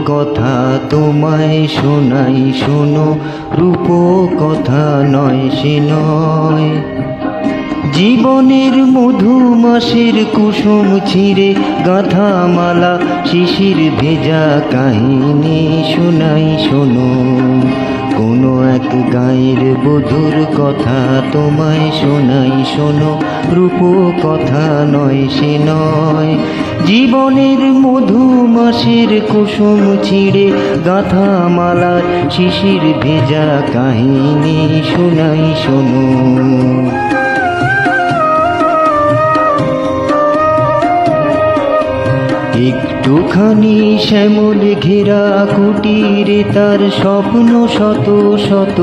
কথা তোমায় শোনাই শোনো, রূপ কথা নয় সে নয়। জীবনের মধুমাসের কুসুম ছিঁড়ে গাঁথা মালা, শিশির ভেজা কাহিনী শোনাই শোনো। কোনো এক গায়ের বধুর কথা তোমায় শোনাই শোনো, রূপ কথা নয় সে নয়। জীবনের মধুমাসের কুসুম ছিঁড়ে গাঁথা মালা, শিশির ভেজা কাহিনী শোনাই শোনো। একটুখানি শ্যামল ঘেরা কুটিরে তার স্বপ্ন শত শত।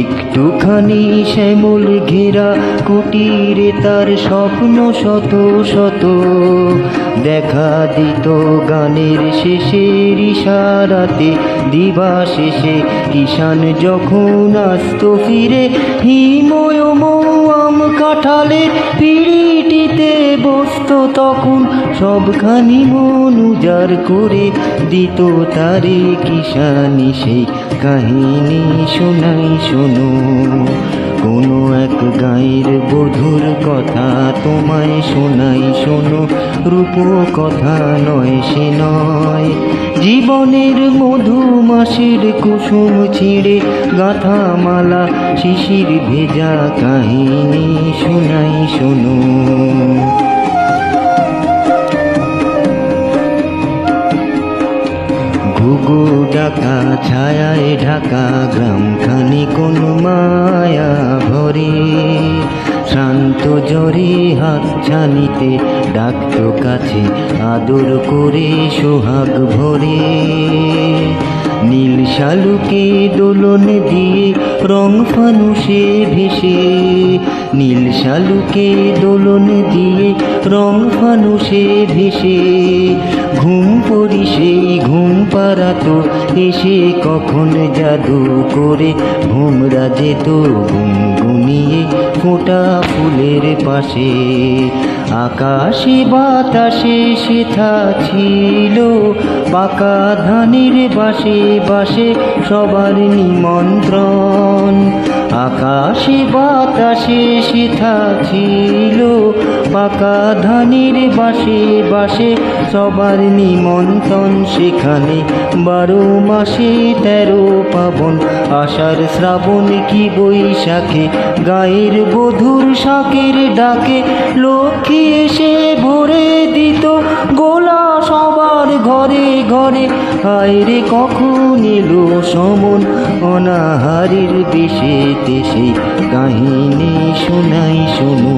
একটুখানি শ্যামল ঘেরা কুটিরে তার স্বপ্ন শত শত। দেখা দিত গানের শেষের ইশারাতে, দিবা শেষে কিষান যখন আসত ফিরে। হিময় মৌয়াম কাঁঠালের পিড়িটিতে বসত তখন, সবখানি মন উজাড় করে দিত তারে কিষানি সেই কাহিনী শোনাই শোনো। কোনো এক গায়ের বধুর কথা তোমায় শোনাই শোনো, রূপ কথা নয় সে নয়। জীবনের মধুমাসের কুসুম ছিঁড়ে গাঁথা মালা, শিশির ভেজা কাহিনী শোনাই শোনো। ঘুঘু ডাকা ছায়ায় ঢাকা গ্রামখানি কোন মায়া ভরে। শান্ত জ্বরে হাত ছানিতে ডাকত কাছে আদর করে সোহাগ ভরে। নীল শালুকে দোলন দিয়ে রং ফানুষে ভেসে। নীল শালুকে দোলন দিয়ে রং ফানুষে ভেসে। ঘুম পড়ি সেই ঘুম পাড়াতো এসে কখন জাদু করে। ভোমরা যেত গুনগুনিয়ে ফোঁটা ফুলের পাশে। আকাশে বাতাসে সেথা ছিল পাকা ধানের বাসে বাসে সবার নিমন্ত্রণ। আকাশে বাতাসে সেথা ছিল পাকা ধানের বাসে বাসে সবার নিমন্ত্রণ। সেখানে 12 মাসে 13 পাবন, আষাঢ় শ্রাবণ কি বৈশাখে গায়ের বধুর শাকের ডাকে লক্ষ্মী এসে ভরে দিত গোলা সবার ঘরে ঘরে। হায় রে কখন এলো সমন, অনাহারের বেশে দেশে কাহিনী শোনাই শোনো।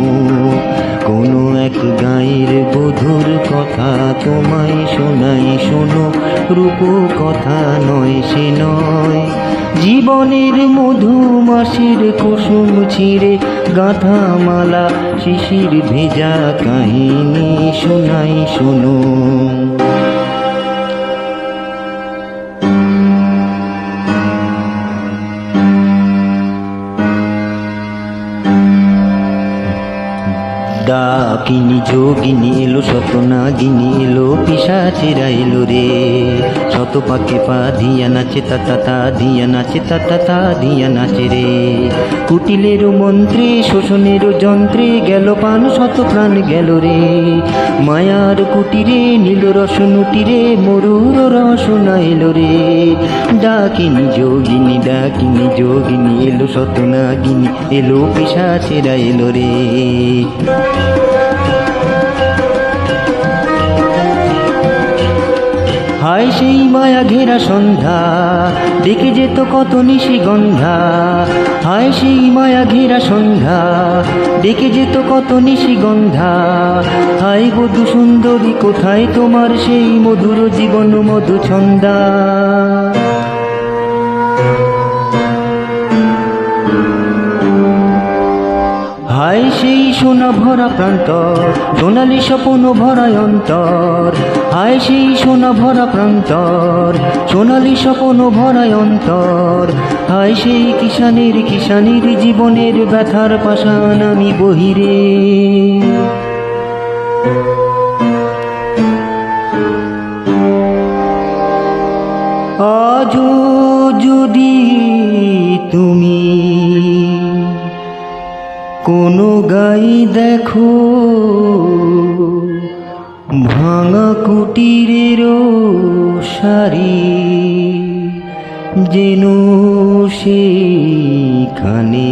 কোনো এক গায়ের বধুর কথা তোমায় শোনাই শোনো, রূপ কথা নয় সে নয়। জীবনের মধুমাসের কুসুম ছিঁড়ে গাঁথা মালা, শিশির ভেজা কাহিনী শোনাই শোনো। ডাকিনী যোগিনী এলো, শত নাগিনী এলো, পিশাচেরা এলো রে। শত পাকে পা দিয়া নাচে তা তা দিয়া নাচে তা দিয়া নাচে রে। কুটিলের মন্ত্রে শোষণের যন্ত্রে গেল পান, শত প্রাণ গেল রে। মায়ার কুটিরে নীল রসনুটিরে মরুর রসনা এলো রে। ডাকিনী যোগিনী এলো, শত নাগিনী এলো, পিশাচেরা এলো রে। হায় সেই মায়া ঘেরা সন্ধ্যা, ডেকে যেত কত নিশিগন্ধা। হায় সেই মায়া ঘেরা সন্ধ্যা, ডেকে যেত কত নিশিগন্ধা। হায় বধূ সুন্দরী কোথায় তোমার সেই মধুর জীবন মধু ছন্দা। হায় সেই সোনা ভরা প্রান্তর, সোনালি স্বপ্ন ভরা অন্তর। হায় সেই সোনা ভরা প্রান্তর, সোনালি স্বপ্ন ভরা অন্তর। হায় সেই কিষানের জীবনের ব্যথার পাশান আমি বহিরে। কোনো গাই দেখো ভাঙা কুটিরের সারি, যেন সেখানে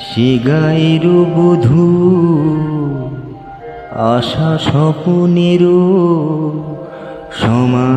সে গায়ের বধূ আশা স্বপনেরও সমা